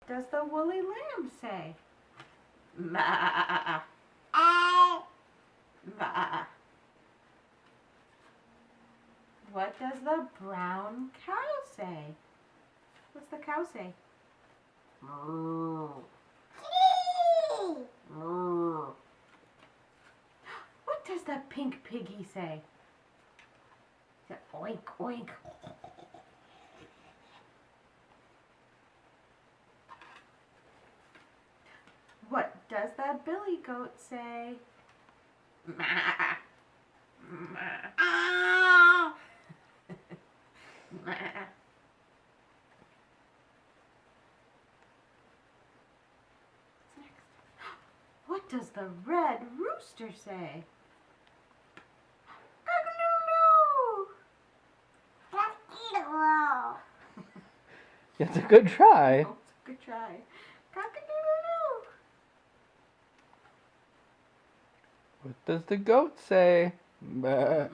does the woolly lamb say? Ma. Ma. What does the brown cow say? What's the cow say? Moo. Moo. What does the pink piggy say? Is it oink oink? What does the billy goat say? Ma. Ma. Ma. What's next? What does the red rooster say? Cock-a-doodle-doo. It's a good try. Oh, it's a good try. Cock-a-doodle-doo. What does the goat say? Bah.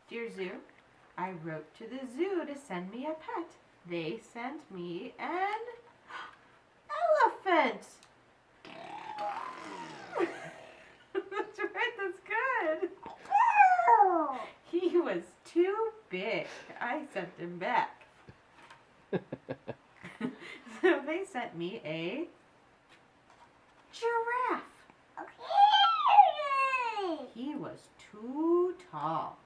Dear Zoo, I wrote to the zoo to send me a pet. They sent me an elephant. That's right, that's good. He was too big. I sent him back. So they sent me a giraffe. He was too tall.